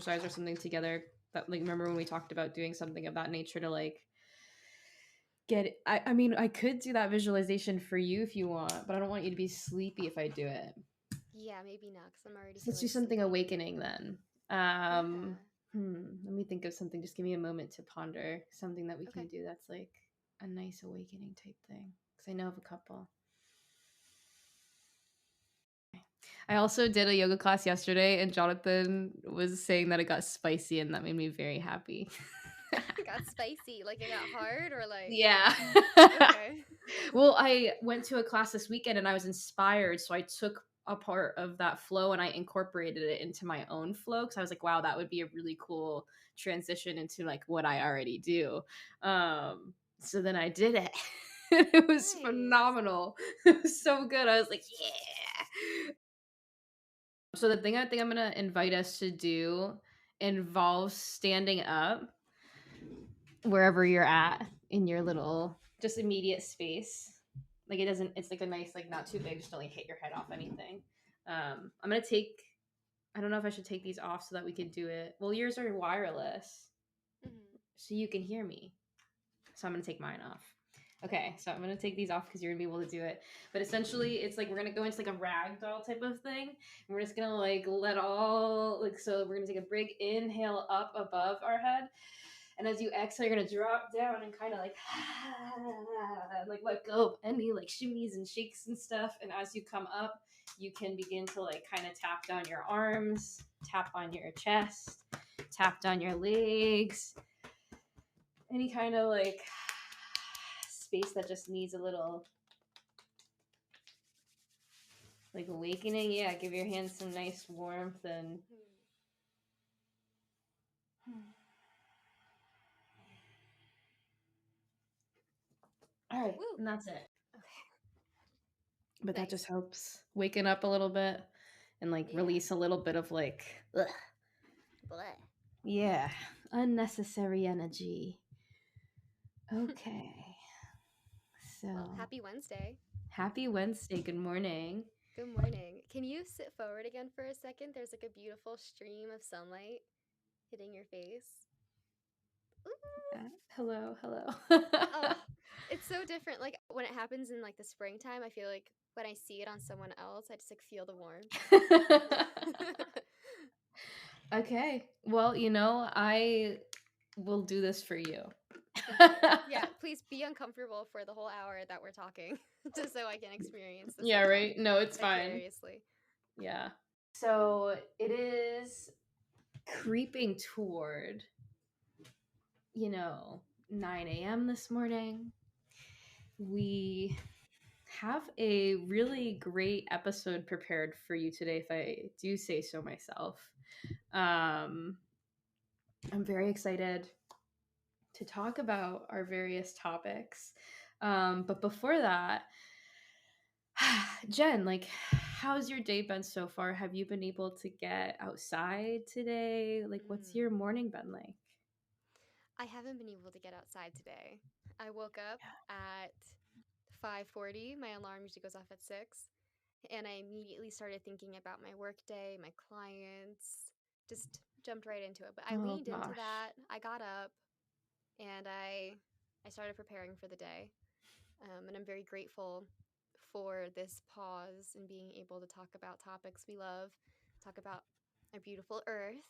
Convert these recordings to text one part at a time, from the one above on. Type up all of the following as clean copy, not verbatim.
exercise or something together. That, like, remember when we talked about doing something of that nature to like get I mean, I could do that visualization for you if you want, but I don't want you to be sleepy if I do it. Yeah, maybe not, because I'm already So let's do feeling something sleepy. awakening then. Yeah. Let me think of something. Just give me a moment to ponder something that we Okay. can do that's like a nice awakening type thing. Because I know of a couple. I also did a yoga class yesterday, and Jonathan was saying that it got spicy, and that made me very happy. It got spicy. Like it got hard or like Yeah. okay. Well, I went to a class this weekend and I was inspired. So I took a part of that flow and I incorporated it into my own flow because I was like, wow, that would be a really cool transition into like what I already do. So then I did it. It was Nice. phenomenal. It was so good. I was like, yeah. So the thing I think I'm gonna invite us to do involves standing up wherever you're at in your little just immediate space. Like it doesn't, it's like a nice, like not too big, just don't like hit your head off anything. I'm gonna take, I don't know if I should take these off so that we can do it. Well, yours are wireless, Hmm. so you can hear me. So I'm gonna take mine off. Okay, so I'm gonna take these off because you're gonna be able to do it. But essentially, it's like we're gonna go into like a ragdoll type of thing. And we're just gonna like let all like so we're gonna take a big inhale up above our head, and as you exhale, you're gonna drop down and kind of like let go of any like shimmies and shakes and stuff. And as you come up, you can begin to like kind of tap down your arms, tap on your chest, tap down your legs, any kind of like space that just needs a little like awakening. Yeah, give your hands some nice warmth and all right, Woo. and that's it. Okay. But that just Nice. helps waken up a little bit and like Yeah. release a little bit of like ugh. Bleh. Yeah, unnecessary energy. Okay. Well, So, happy Wednesday. happy Wednesday. Good morning. Good morning. Can you sit forward again for a second? There's like a beautiful stream of sunlight hitting your face. Ooh. Hello, hello. Oh, it's so different. Like when it happens in like the springtime, I feel like when I see it on someone else, I just like feel the warmth. Okay. Well, I will do this for you. Thank you. Yeah, please be uncomfortable for the whole hour that we're talking, just so I can experience this Yeah, like right? No, it's fine. vicariously. Yeah. So, it is creeping toward, 9 a.m. this morning. We have a really great episode prepared for you today, if I do say so myself. I'm very excited to talk about our various topics. But before that, Jen, like, how's your day been so far? Have you been able to get outside today? Like, what's Mm. your morning been like? I haven't been able to get outside today. I woke up at 5:40. My alarm usually goes off at 6, and I immediately started thinking about my workday, my clients, just jumped right into it. But I Oh leaned into gosh. that. I got up and I started preparing for the day. And I'm very grateful for this pause and being able to talk about topics we love, talk about our beautiful earth,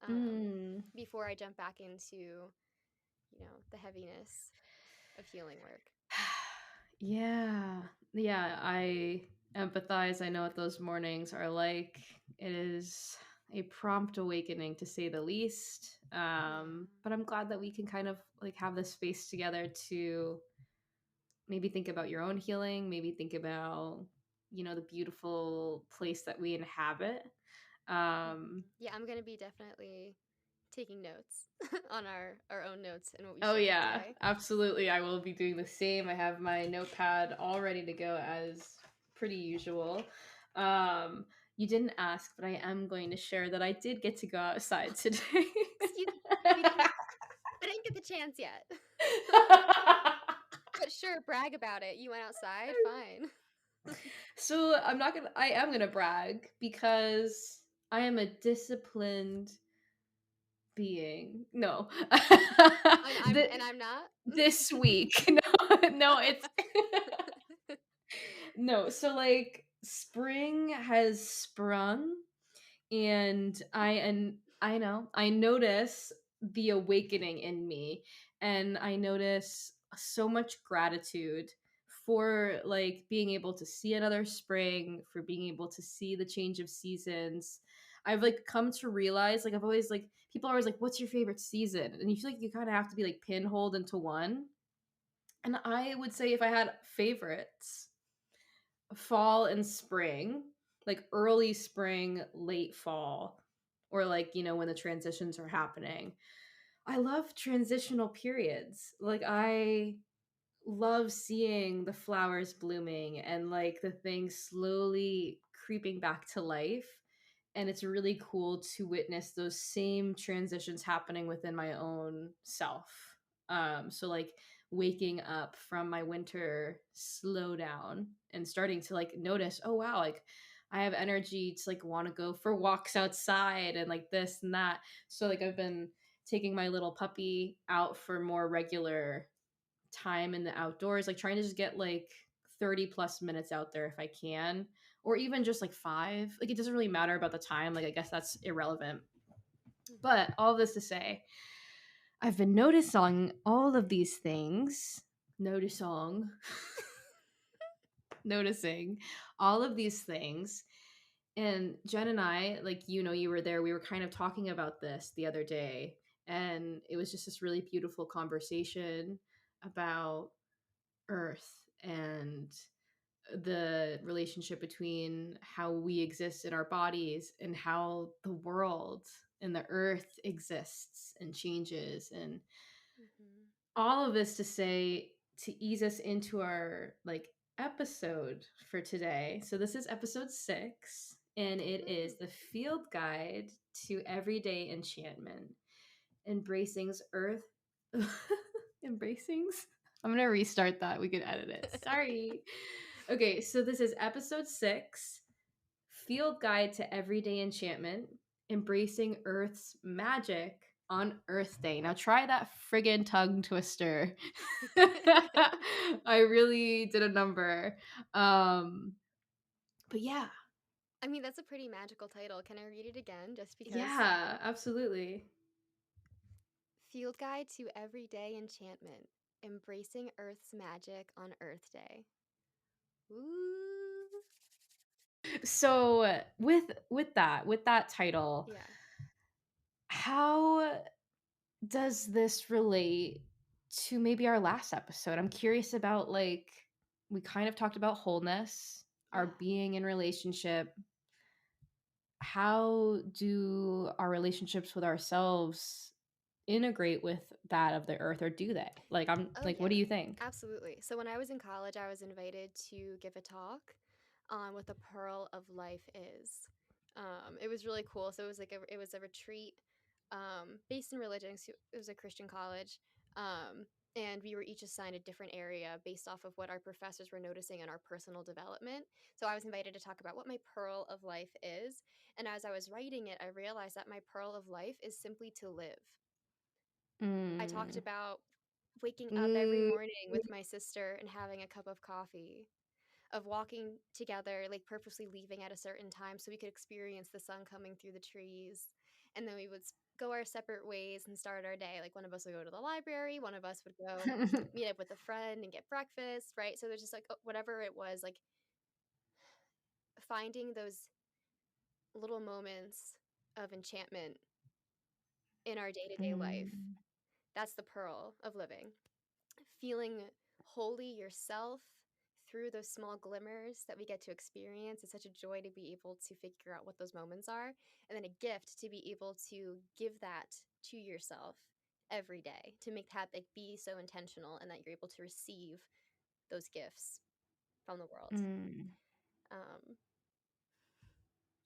Mm. before I jump back into, the heaviness of healing work. Yeah. Yeah, I empathize. I know what those mornings are like. It is a prompt awakening to say the least. Yeah. But I'm glad that we can kind of like have this space together to maybe think about your own healing, maybe think about, the beautiful place that we inhabit. Yeah, I'm going to be definitely taking notes on our own notes and what we Oh share yeah, today. absolutely. I will be doing the same. I have my notepad all ready to go as pretty usual. You didn't ask, but I am going to share that I did get to go outside today. Excuse we didn't I didn't get the chance yet. But sure, brag about it. You went outside, fine. So I am gonna brag because I am a disciplined being. No. I'm the, and I'm not? this week. No, no, it's no. So like spring has sprung, and I know I notice the awakening in me, and I notice so much gratitude for like being able to see another spring, for being able to see the change of seasons. I've like come to realize, like I've always like people are always like, what's your favorite season? And you feel like you kind of have to be like pinholed into one. And I would say if I had favorites, fall and spring, like early spring, late fall, or like, when the transitions are happening. I love transitional periods. Like, I love seeing the flowers blooming and like the things slowly creeping back to life. And it's really cool to witness those same transitions happening within my own self. So like waking up from my winter slowdown and starting to like notice, oh wow, like I have energy to like want to go for walks outside and like this and that. So like I've been taking my little puppy out for more regular time in the outdoors, like trying to just get like 30 plus minutes out there if I can, or even just like 5. Like it doesn't really matter about the time. Like I guess that's irrelevant. Mhm. But all this to say, I've been noticing all of these things, noticing, noticing all of these things. And Jen and I, like, you were there, we were kind of talking about this the other day. And it was just this really beautiful conversation about Earth and the relationship between how we exist in our bodies and how the world and the earth exists and changes, and Mhm. all of this to say, to ease us into our like episode for today. So this is episode 6, and it Woo. is the field guide to everyday enchantment, embracing's earth. Embracings, I'm gonna restart that, we could edit it, sorry. Okay, so this is episode 6, field guide to everyday enchantment, embracing earth's magic on Earth Day. Now try that friggin' tongue twister. I really did a number. But yeah. I mean, that's a pretty magical title. Can I read it again just because? Yeah, absolutely. Field Guide to Everyday Enchantment, Embracing Earth's Magic on Earth Day. Ooh. So with that title, Yeah. how does this relate to maybe our last episode? I'm curious about, like, we kind of talked about wholeness, our Yeah. being in relationship. How do our relationships with ourselves integrate with that of the earth, or do they? Like, I'm Oh, like, what yeah. do you think? Absolutely. So when I was in college, I was invited to give a talk on what the pearl of life is. It was really cool. So it was a retreat based in religion. So it was a Christian college, and we were each assigned a different area based off of what our professors were noticing in our personal development. So I was invited to talk about what my pearl of life is, and as I was writing it, I realized that my pearl of life is simply to live. I talked Mm. about waking up every Mm. morning with my sister and having a cup of coffee, of walking together, like purposely leaving at a certain time so we could experience the sun coming through the trees. And then we would go our separate ways and start our day. Like one of us would go to the library, one of us would go meet up with a friend and get breakfast, right? So there's just like whatever it was, like finding those little moments of enchantment in our day to day life. Mm. That's the pearl of living. Feeling wholly yourself through those small glimmers that we get to experience. It's such a joy to be able to figure out what those moments are, and then a gift to be able to give that to yourself every day, to make that like be so intentional and that you're able to receive those gifts from the world. Mm. Um,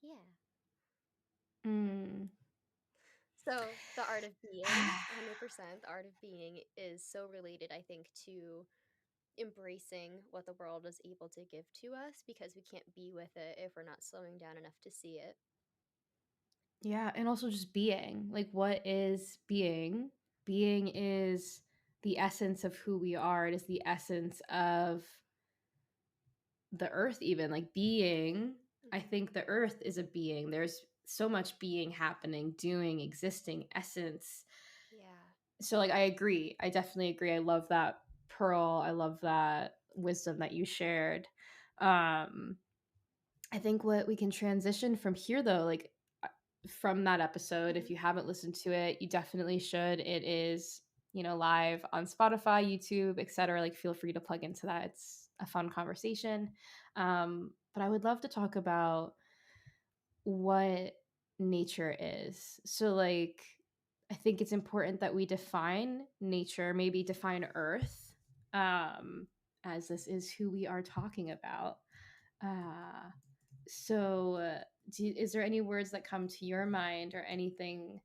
yeah. Mm. So the art of being, 100%, the art of being is so related, I think, to embracing what the world is able to give to us because we can't be with it if we're not slowing down enough to see it. Yeah, and also just being. Like, what is being? Being is the essence of who we are. It is the essence of the earth, even. Like, being, I Mhm. think the earth is a being. There's so much being happening, doing, existing, essence. Yeah. So, like, I agree. I definitely agree. I love that pearl. I love that wisdom that you shared. Um, I think what we can transition from here, though, like uh, from that episode, if Mhm. you haven't listened to it, you definitely should. It is, live on Spotify, YouTube, etc. Like, feel free to plug into that. It's a fun conversation. But I would love to talk about what nature is. So, like, I think it's important that we define nature, maybe define Earth, as this is who we are talking about. Uh, is there any words that come to your mind or anything?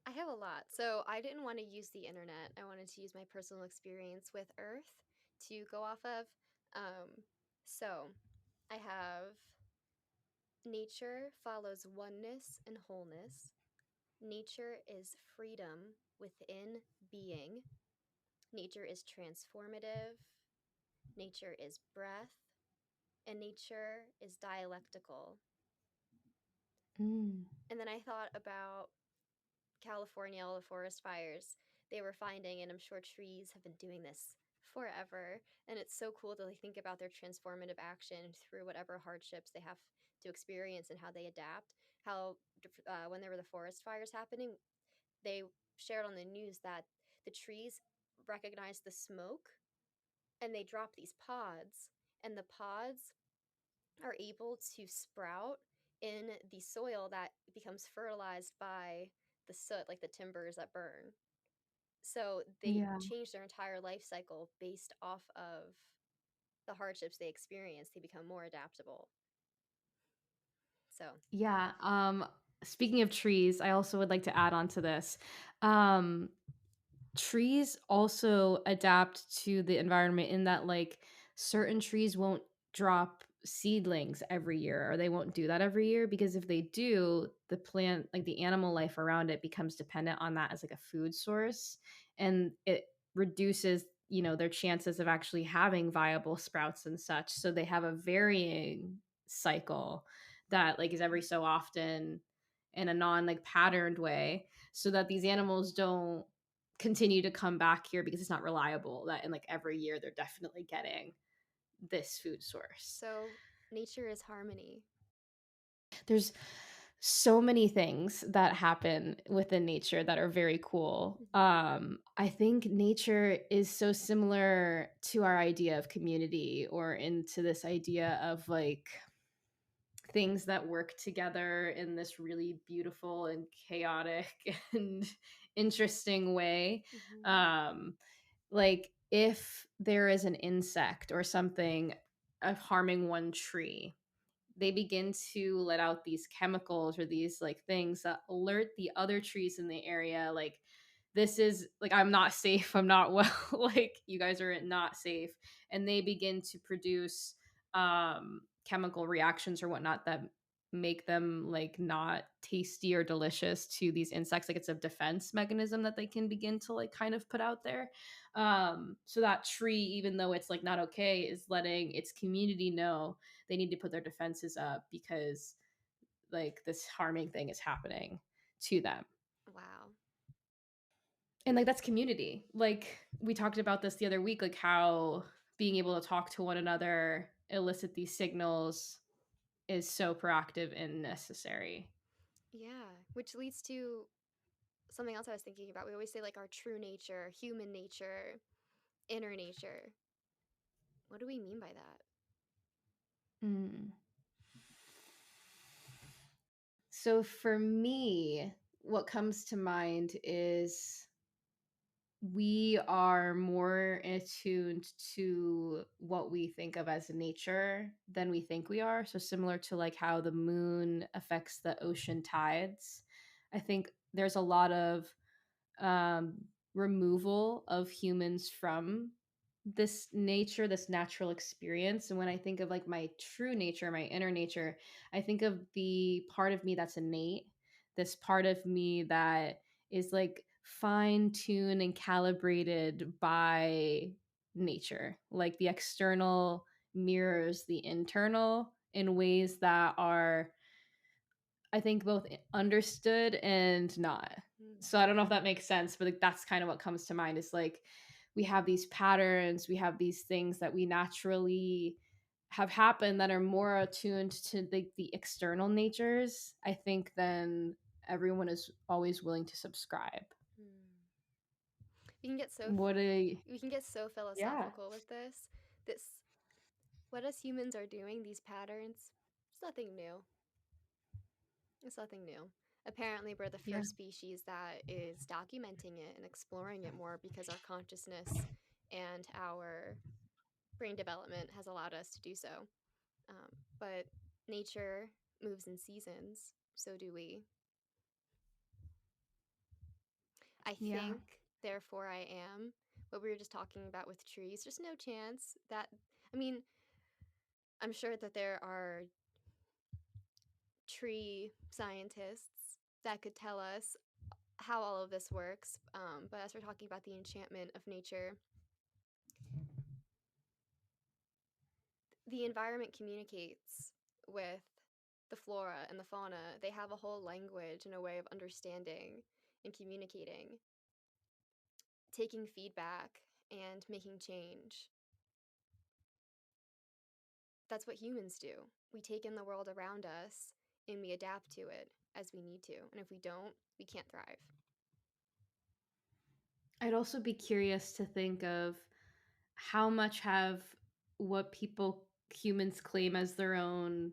I have a lot. So I didn't want to use the internet. I wanted to use my personal experience with Earth to go off of. Um, so I have nature follows oneness and wholeness. Nature is freedom within being. Nature is transformative. Nature is breath. And nature is dialectical. Mm, And then I thought about California, all the forest fires they were finding, and I'm sure trees have been doing this forever. And it's so cool to like think about their transformative action through whatever hardships they have to experience and how they adapt. How when there were the forest fires happening, they shared on the news that the trees recognized the smoke and they dropped these pods, and the pods are able to sprout in the soil that becomes fertilized by the soot, like the timbers that burn. So they yeah. change their entire life cycle based off of the hardships they experience. They become more adaptable. So, Yeah. Speaking of trees, I also would like to add on to this. Um, Trees also adapt to the environment in that, like, certain trees won't drop seedlings every year, or they won't do that every year, because if they do, the plant, like the animal life around it, becomes dependent on that as like a food source, and it reduces, their chances of actually having viable sprouts and such. So they have a varying cycle that, like, is every so often in a non, like, patterned way, so that these animals don't continue to come back here, because it's not reliable that in, like, every year they're definitely getting this food source. so nature is harmony. There's so many things that happen within nature that are very cool. Mhm. I think nature is so similar to our idea of community, or into this idea of, like, things that work together in this really beautiful and chaotic and interesting way. Mhm. Um, like, if there is an insect or something of harming one tree, they begin to let out these chemicals, or these, like, things that alert the other trees in the area, like, this is, like, I'm not safe, I'm not well, like, you guys are not safe. And they begin to produce chemical reactions or whatnot that make them, like, not tasty or delicious to these insects. Like, it's a defense mechanism that they can begin to, like, kind of put out there. So that tree, even though it's, like, not okay, is letting its community know they need to put their defenses up, because, like, this harming thing is happening to them. Wow. And, like, that's community. Like, we talked about this the other week, like, how being able to talk to one another, elicit these signals, is so proactive and necessary. Yeah, which leads to something else I was thinking about. We always say like our true nature, human nature, inner nature. What do we mean by that? Mm. So for me, what comes to mind is we are more attuned to what we think of as nature than we think we are. So, similar to, like, how the moon affects the ocean tides, I think there's a lot of um, removal of humans from this nature, this natural experience. And when I think of like my true nature, my inner nature, I think of the part of me that's innate, this part of me that is like fine tuned and calibrated by nature. Like the external mirrors the internal in ways that are, I think, both understood and not. Mm. So I don't know if that makes sense, but like that's kind of what comes to mind is like we have these patterns, we have these things that we naturally have happen that are more attuned to the external natures, I think, than everyone is always willing to subscribe. Mm. We can get so What a we can get so yeah, philosophical with this. This what us humans are doing, these patterns, it's nothing new. It's nothing new. Apparently, we're the yeah. first species that is documenting it and exploring it more because our consciousness and our brain development has allowed us to do so. But nature moves in seasons, so do we. I Yeah. think, therefore, I am. What we were just talking about with trees, there's no chance that. I mean, I'm sure that there are tree scientists that could tell us how all of this works. But as we're talking about the enchantment of nature, the environment communicates with the flora and the fauna. They have a whole language and a way of understanding and communicating, taking feedback and making change. That's what humans do. We take in the world around us and we adapt to it as we need to. And if we don't, we can't thrive. I'd also be curious to think of how much have what people humans claim as their own,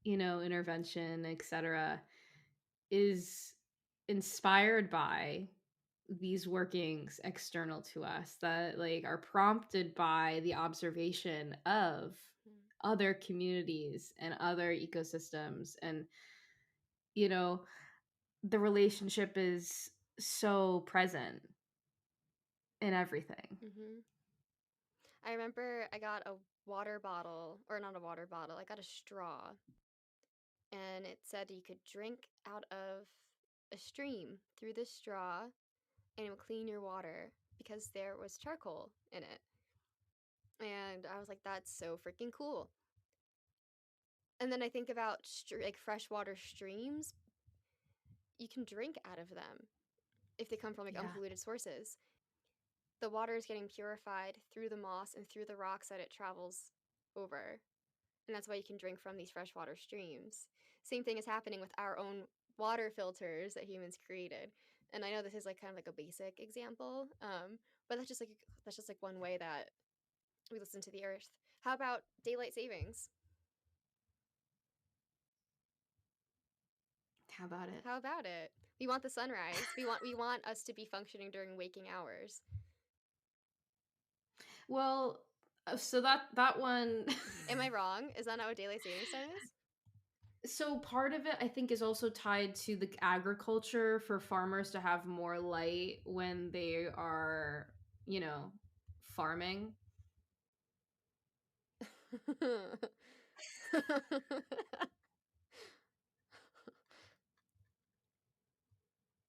intervention, etc., is inspired by these workings external to us that like are prompted by the observation of Mm. other communities and other ecosystems. And you know the relationship is so present in everything. Mm-hmm. I remember I got a water bottle, or not a water bottle, I got a straw, and it said you could drink out of a stream through this straw and it would clean your water because there was charcoal in it. And I was like, that's so freaking cool. And then I think about like freshwater streams, you can drink out of them if they come from like Yeah. unpolluted sources. The water is getting purified through the moss and through the rocks that it travels over. And that's why you can drink from these freshwater streams. Same thing is happening with our own water filters that humans created. And I know this is like kind of like a basic example, but that's just like one way that we listen to the earth. How about daylight savings? How about it? How about it? We want the sunrise. We want us to be functioning during waking hours. Well, so that one Am I wrong? Is that not what daylight savings time is? so part of it I think is also tied to the agriculture for farmers to have more light when they are, you know, farming.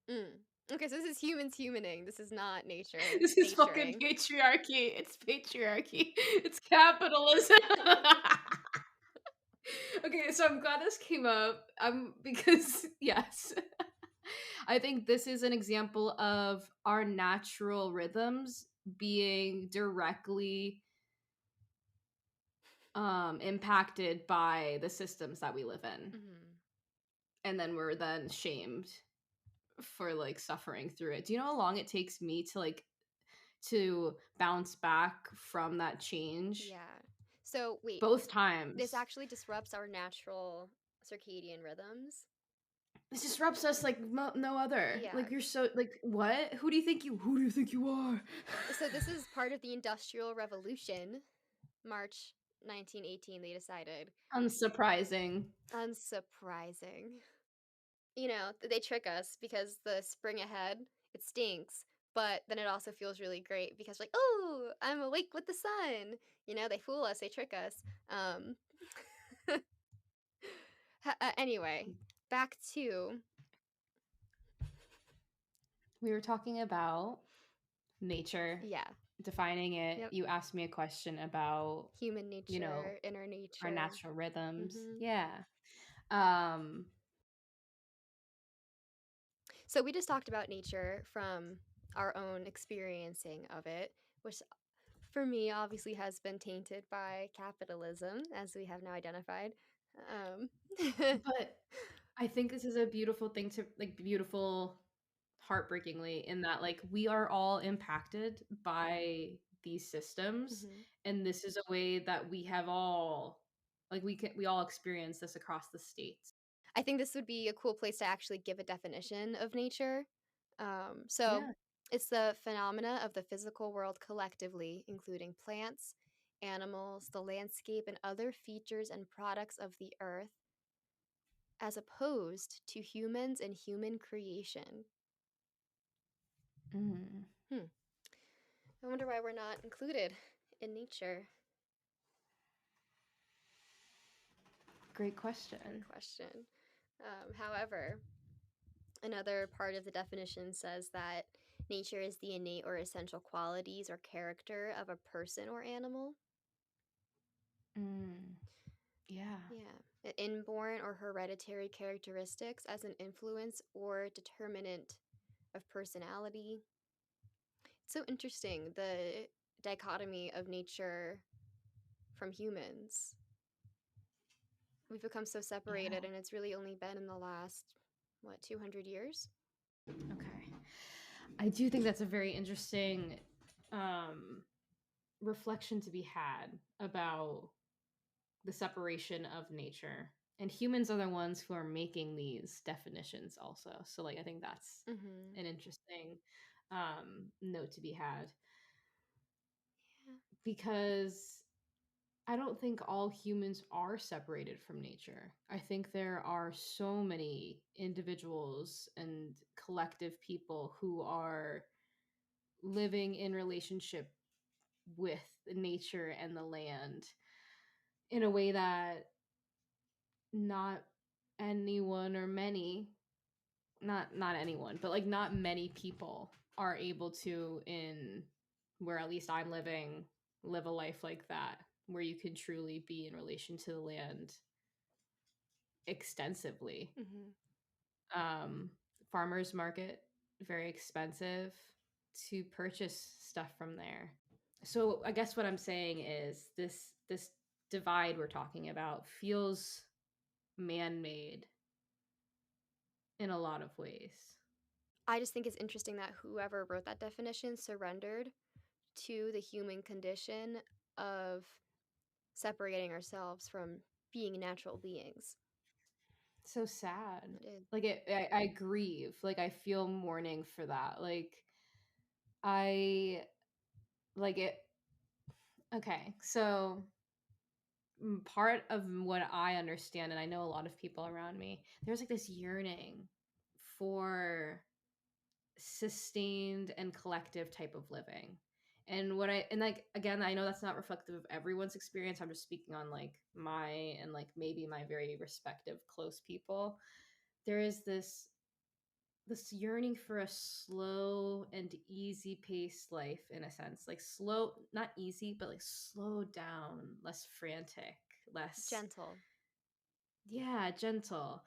Mm. Okay, so this is humans humaning. This is not nature This is fucking naturing. patriarchy. It's patriarchy. It's capitalism. Okay, so I'm glad this came up. Because yes. I think this is an example of our natural rhythms being directly impacted by the systems that we live in. Mhm. And then we're then shamed for like suffering through it. Do you know how long it takes me to like to bounce back from that change? Yeah. So wait, Both this times. actually disrupts our natural circadian rhythms. It disrupts us like no other. Yeah. Like you're so like what? Who do you think you are? So this is part of the Industrial Revolution. March 1918 they decided. Unsurprising. Unsurprising. They trick us because the spring ahead, it stinks, But then it also feels really great because like, oh, I'm awake with the sun. You know, they fool us, they trick us. Um, anyway, back to We were talking about nature, yeah, defining it. yep, You asked me a question about, human you know, nature, inner our nature. natural rhythms. Hmm. Yeah. Um, So we just talked about nature from our own experiencing of it, which for me obviously has been tainted by capitalism, as we have now identified. Um, but I think this is a beautiful thing to like beautiful heartbreakingly in that like we are all impacted by these systems mhm. and this is a way that we have all like we all experience this across the states. I think this would be a cool place to actually give a definition of nature. So Yeah. it's the phenomena of the physical world collectively, including plants, animals, the landscape, and other features and products of the earth, as opposed to humans and human creation. Mm, Hmm. I wonder why we're not included in nature. great question. Great question. However, another part of the definition says that nature is the innate or essential qualities or character of a person or animal. Mm, yeah. Yeah. Inborn or hereditary characteristics as an influence or determinant of personality. It's so interesting, the dichotomy of nature from humans. We've become so separated, Yeah. and it's really only been in the last, what, 200 years? Okay. I do think that's a very interesting um reflection to be had about the separation of nature. And humans are the ones who are making these definitions also. So like I think that's Mm-hmm. an interesting note to be had Yeah. because I don't think all humans are separated from nature. I think there are so many individuals and collective people who are living in relationship with nature and the land in a way that not anyone or many not anyone but like not many people are able to in where at least I'm living live a life like that where you can truly be in relation to the land extensively. Mm-hmm. um Farmers market, very expensive to purchase stuff from there. So I guess what I'm saying is this divide we're talking about feels man-made in a lot of ways. I just think it's interesting that whoever wrote that definition surrendered to the human condition of separating ourselves from being natural beings. So sad. It is. Like I grieve. Like I feel mourning for that. Like I like it. Okay, so part of what I understand, and I know a lot of people around me, there's like this yearning for sustained and collective type of living. And what I and like again, I know that's not reflective of everyone's experience. I'm just speaking on like my and like maybe my very respective close people. There is this yearning for a slow and easy paced life in a sense, like slow, not easy but like slow down, less frantic, less, Gentle. yeah, gentle,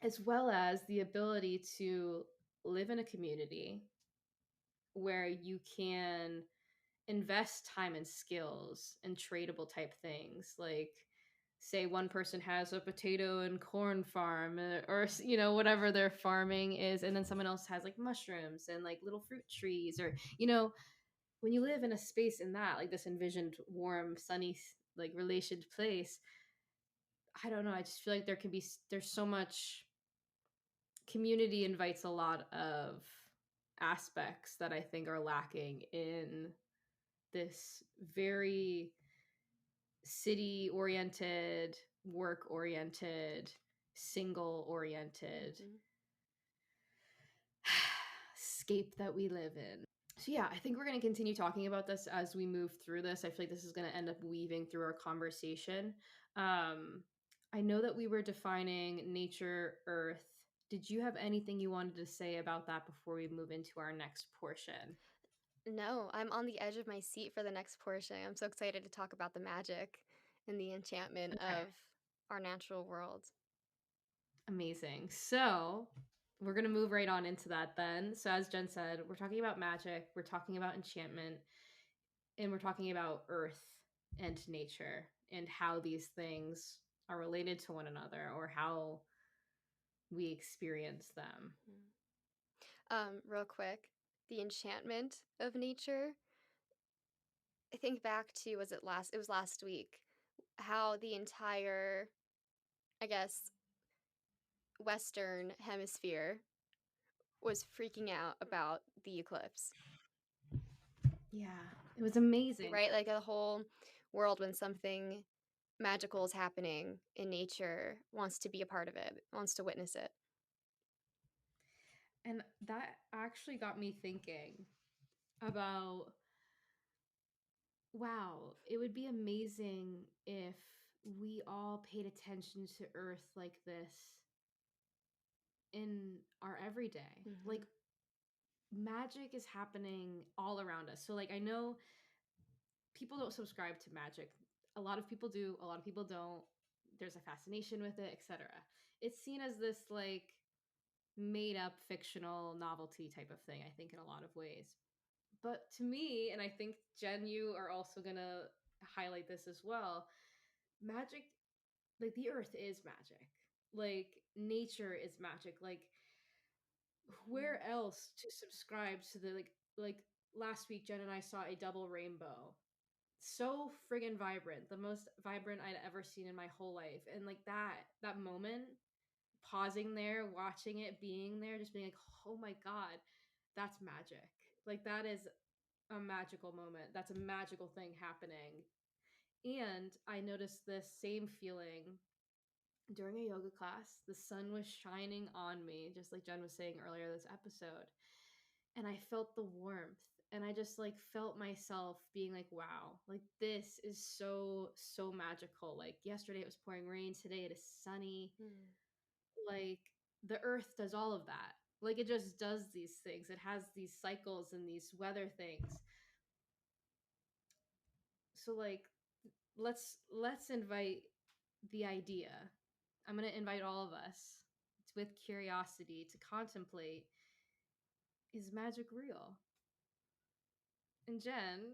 as well as the ability to live in a community where you can invest time and skills and tradable type things like say one person has a potato and corn farm or you know whatever their farming is and then someone else has like mushrooms and like little fruit trees or you know when you live in a space in that like this envisioned warm sunny like relationed place. I don't know, I just feel like there can be there's so much community invites a lot of aspects that I think are lacking in this very city oriented, work oriented, single oriented Hmm. scape that we live in. So yeah, I think we're going to continue talking about this as we move through this. I feel like this is going to end up weaving through our conversation. Um, I know that we were defining nature, earth. Did you have anything you wanted to say about that before we move into our next portion? No, I'm on the edge of my seat for the next portion. I'm so excited to talk about the magic and the enchantment Okay. of our natural world. Amazing. So we're going to move right on into that then. So, as Jen said, we're talking about magic, we're talking about enchantment, and we're talking about earth and nature and how these things are related to one another or how we experience them. Real quick, the enchantment of nature. I think back to it was last week, how the entire, I guess, Western hemisphere was freaking out about the eclipse, Yeah, it was amazing. right? Like the whole world, when something magical is happening in nature, wants to be a part of it, wants to witness it. And that actually got me thinking about wow, it would be amazing if we all paid attention to earth like this in our everyday. Hmm. Like magic is happening all around us. So like I know people don't subscribe to magic. A lot of people do, a lot of people don't. There's a fascination with it, etc. It's seen as this like made up fictional novelty type of thing, I think, in a lot of ways. But to me, and I think Jen, you are also gonna highlight this as well, magic, like the earth is magic. Like nature is magic. Like where else to subscribe to the like last week Jen and I saw a double rainbow, so friggin' vibrant, the most vibrant I'd ever seen in my whole life. And like that moment, pausing there, watching it, being there, just being like, oh my god, that's magic. Like that is a magical moment. That's a magical thing happening. And I noticed this same feeling during a yoga class. The sun was shining on me, just like Jen was saying earlier this episode. And I felt the warmth. And I just like felt myself being like, wow, like this is so, so magical. Like yesterday it was pouring rain, today it is sunny. Mm. Like the earth does all of that. Like it just does these things. It has these cycles and these weather things. So like let's invite the idea. I'm going to invite all of us with curiosity to contemplate, is magic real? And Jen,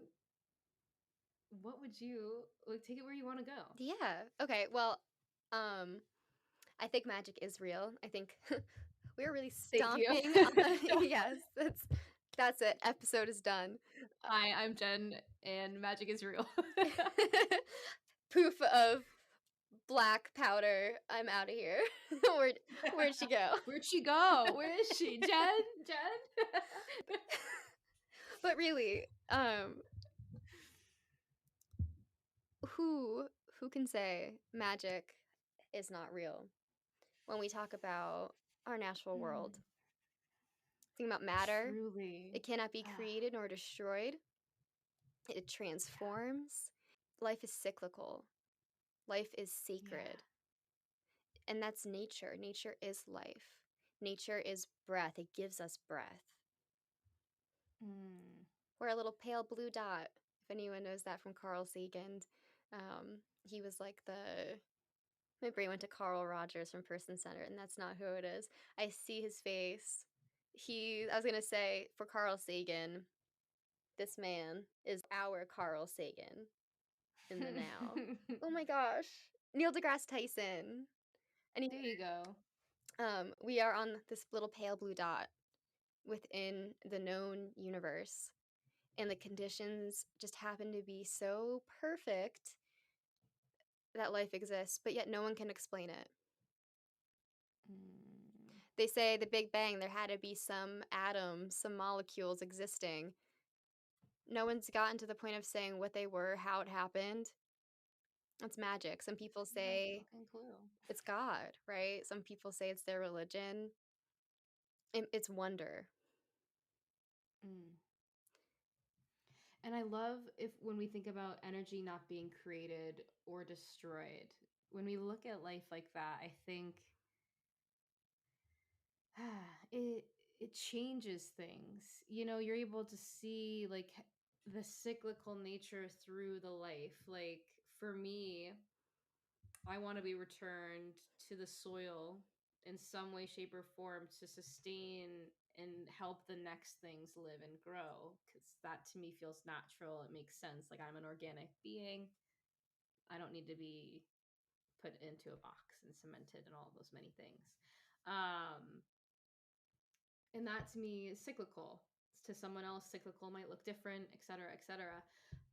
what would you like, take it where you want to go? Yeah. Okay. Well, um, I think magic is real. I think we're really Thank you. stomping on yes, that's it. Episode is done. Hi, I'm Jen, and magic is real. Poof of black powder. I'm out of here. Where'd she go? Where'd she go? Where is she? Jen? Jen? But really, who who can say magic is not real when we talk about our natural world? Hmm, Think about matter. truly. It cannot be Ah, created nor destroyed. It transforms. Life is cyclical. Life is yeah. sacred. And that's nature. Nature is life. Nature is breath. It gives us breath. Mm. We're a little pale blue dot, if anyone knows that from Carl Sagan. He was like the. My brain went to Carl Rogers from Person Center, and that's not who it is. I see his face. I was going to say, for Carl Sagan, this man is our Carl Sagan in the now. Oh my gosh. Neil deGrasse Tyson. And There you go. we are on this little pale blue dot within the known universe. And the conditions just happen to be so perfect that life exists, but yet no one can explain it. Mm. They say the Big Bang, there had to be some atoms, some molecules existing. No one's gotten to the point of saying what they were, how it happened. It's magic. Some people No say fucking clue. it's God, right? Some people say it's their religion. It's wonder. Mm. And I love if when we think about energy not being created or destroyed, when we look at life like that, I think it it changes things. You know, you're able to see like the cyclical nature through the life. Like for me, I want to be returned to the soil in some way, shape, or form to sustain and help the next things live and grow. Because that to me feels natural. It makes sense. Like I'm an organic being. I don't need to be put into a box and cemented and all of those many things. Um, and that to me is cyclical. To someone else, cyclical might look different, et cetera, et cetera.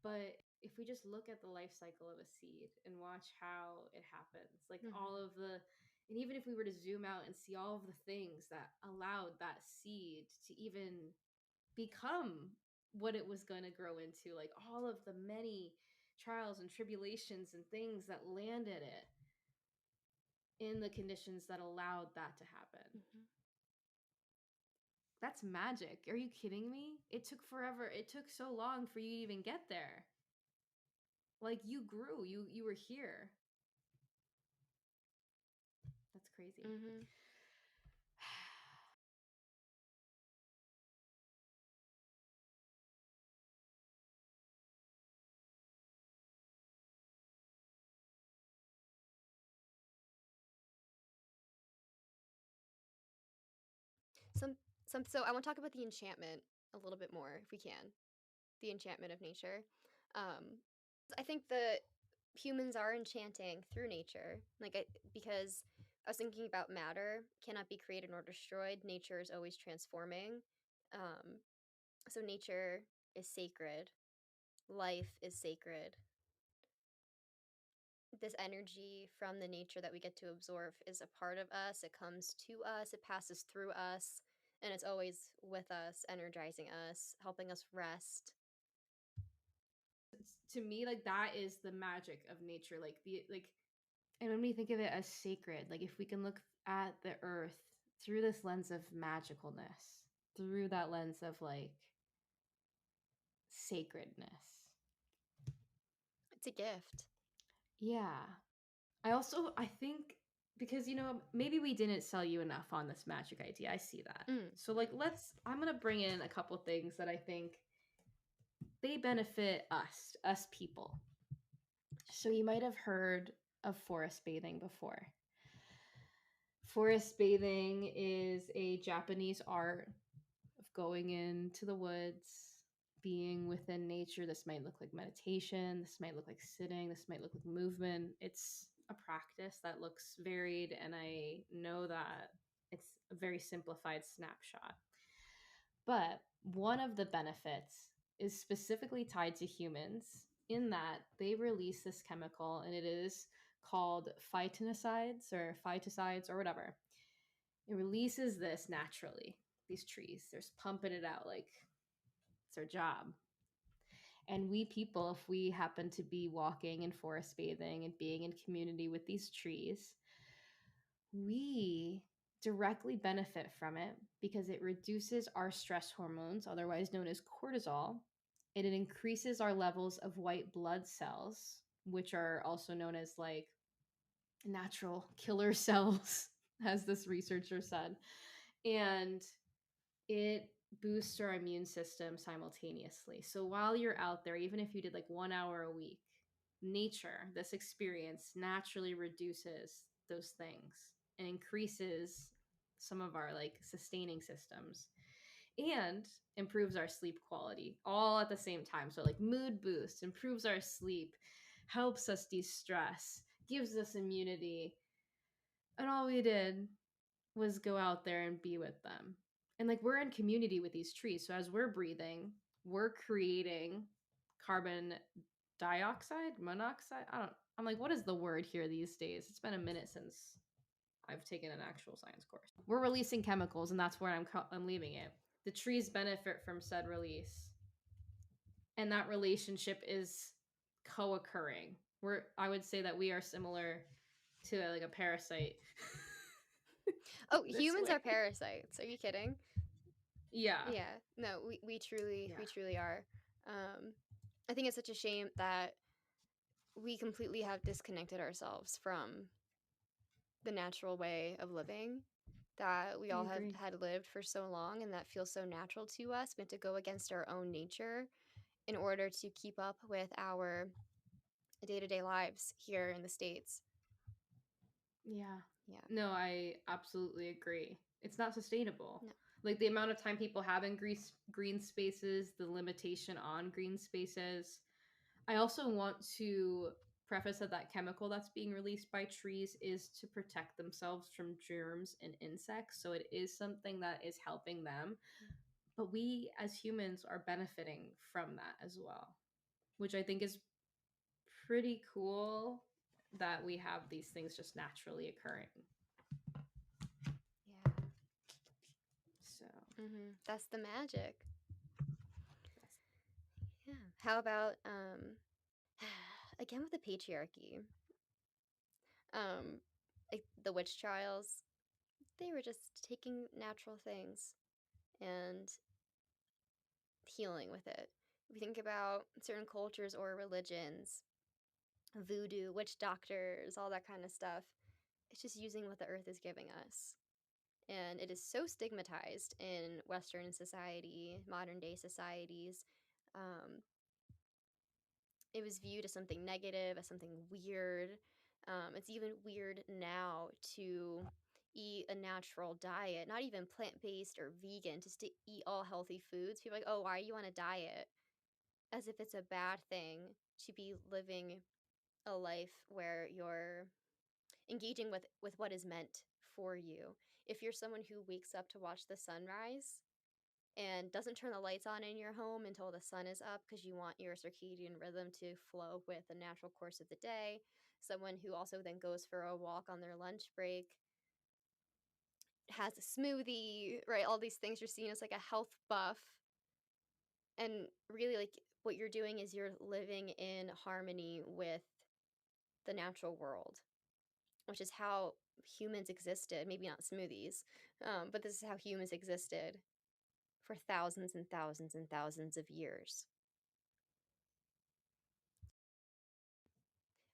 But if we just look at the life cycle of a seed and watch how it happens, like all Hmm. of the, and even if we were to zoom out and see all of the things that allowed that seed to even become what it was going to grow into, like all of the many trials and tribulations and things that landed it in the conditions that allowed that to happen. Hmm. That's magic. Are you kidding me? It took forever. It took so long for you to even get there. Like you grew. You were here. That's crazy. Hmm. Some so I want to talk about the enchantment a little bit more if we can. The enchantment of nature. Um, I think that humans are enchanting through nature, because I was thinking about matter cannot be created nor destroyed. Nature is always transforming. Um, so nature is sacred. Life is sacred. This energy from the nature that we get to absorb is a part of us. It comes to us. It passes through us, and it's always with us, energizing us, helping us rest. To me, like that is the magic of nature. Like the like, and when we think of it as sacred, like if we can look at the earth through this lens of magicalness, through that lens of like sacredness. It's a gift. Yeah. I think because maybe we didn't sell you enough on this magic idea. I see that. Mm. So like I'm going to bring in a couple things that I think they benefit us people. So Sure. you might have heard of forest bathing before. Forest bathing is a Japanese art of going into the woods, being within nature. This might look like meditation. This might look like sitting. This might look like movement. It's a practice that looks varied, and I know that it's a very simplified snapshot. But one of the benefits is specifically tied to humans in that they release this chemical, and it is called phytonicides or whatever. It releases this naturally. These trees, they're just pumping it out like it's our job. And we people, if we happen to be walking and forest bathing and being in community with these trees, we directly benefit from it because it reduces our stress hormones, otherwise known as cortisol, and it increases our levels of white blood cells, which are also known as like natural killer cells, as this researcher said. And it boosts our immune system simultaneously. So while you're out there, even if you did like 1 hour a week, nature, this experience naturally reduces those things and increases some of our like sustaining systems and improves our sleep quality all at the same time. So, like, mood boost, improves our sleep, helps us de stress, gives us immunity. And all we did was go out there and be with them. And like we're in community with these trees. So as we're breathing, we're creating carbon dioxide, monoxide. I'm like, what is the word here these days? It's been a minute since I've taken an actual science course. We're releasing chemicals, and that's where I'm leaving it. The trees benefit from said release, and that relationship is co-occurring. I would say that we are similar to like a parasite. Oh, This humans way. are parasites. Are you kidding? Yeah. Yeah. No, we truly Yeah. we truly are. Um, I think it's such a shame that we completely have disconnected ourselves from the natural way of living that we I all have agree. had lived for so long and that feels so natural to us. We have to go against our own nature in order to keep up with our day-to-day lives here in the States. Yeah. Yeah. No, I absolutely agree. It's not sustainable. No. Like the amount of time people have in green spaces, the limitation on green spaces. I also want to preface that chemical that's being released by trees is to protect themselves from germs and insects. So it is something that is helping them. But we as humans are benefiting from that as well, which I think is pretty cool that we have these things just naturally occurring. Yeah. So That's the magic. that's, Yeah. How about again with the patriarchy? Like the witch trials, they were just taking natural things and healing with it. If you think about certain cultures or religions, voodoo, witch doctors, all that kind of stuff, it's just using what the earth is giving us. And it is so stigmatized in Western society, modern day societies. Um, it was viewed as something negative, as something weird. It's even weird now to eat a natural diet, not even plant based or vegan, just to eat all healthy foods. People are like, oh, why are you on a diet? As if it's a bad thing to be living a life where you're engaging with what is meant for you. If you're someone who wakes up to watch the sunrise and doesn't turn the lights on in your home until the sun is up because you want your circadian rhythm to flow with the natural course of the day, someone who also then goes for a walk on their lunch break, has a smoothie, right? All these things you're seeing as like a health buff. And really, like, what you're doing is you're living in harmony with the natural world, which is how humans existed. Maybe not smoothies, but this is how humans existed for thousands and thousands and thousands of years.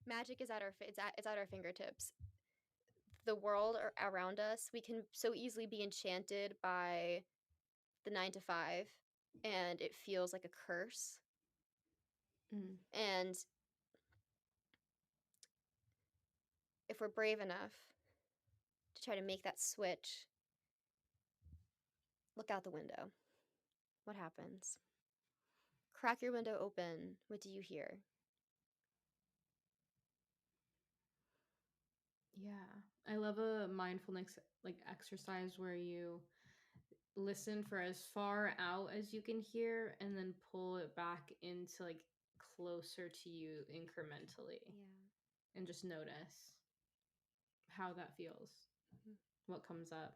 Magic is it's at our fingertips. The world around us, we can so easily be enchanted by the 9 to 5, and it feels like a curse. mm, And if we're brave enough to try to make that switch, look out the window. What happens? Crack your window open. What do you hear? yeah. I love a mindfulness like exercise where you listen for as far out as you can hear and then pull it back into like closer to you incrementally Yeah. and just notice how that feels, Mhm. what comes up.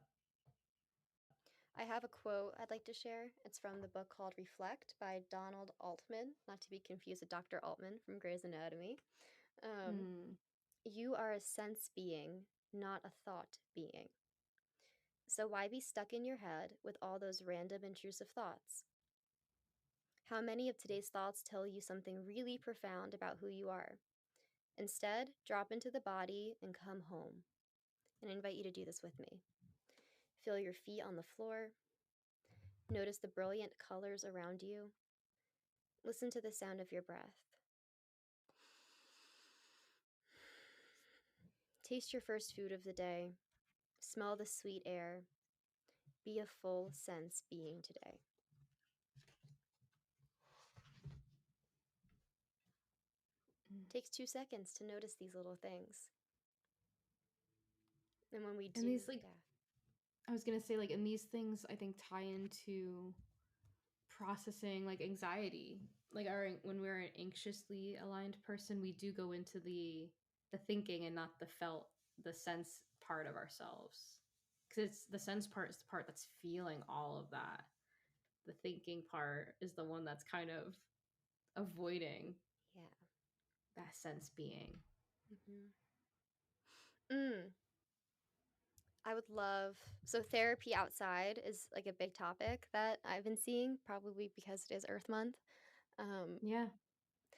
I have a quote I'd like to share. It's from the book called Reflect by Donald Altman, not to be confused with Dr. Altman from Grey's Anatomy. Um, Mm, you are a sense being, not a thought being. So why be stuck in your head with all those random intrusive thoughts? How many of today's thoughts tell you something really profound about who you are? Instead, drop into the body and come home. And I invite you to do this with me. Feel your feet on the floor. Notice the brilliant colors around you. Listen to the sound of your breath. Taste your first food of the day. Smell the sweet air. Be a full sense being today. mm. Takes 2 seconds to notice these little things. And when we And do, these like yeah. I was gonna say like and these things I think tie into processing like anxiety. Like our when we're an anxiously aligned person, we do go into the thinking and not the felt, the sense part of ourselves. Because it's the sense part is the part that's feeling all of that. The thinking part is the one that's kind of avoiding Yeah. that sense being. Mm-hmm. I would love so therapy outside is like a big topic that I've been seeing, probably because it is Earth Month. Um, Yeah.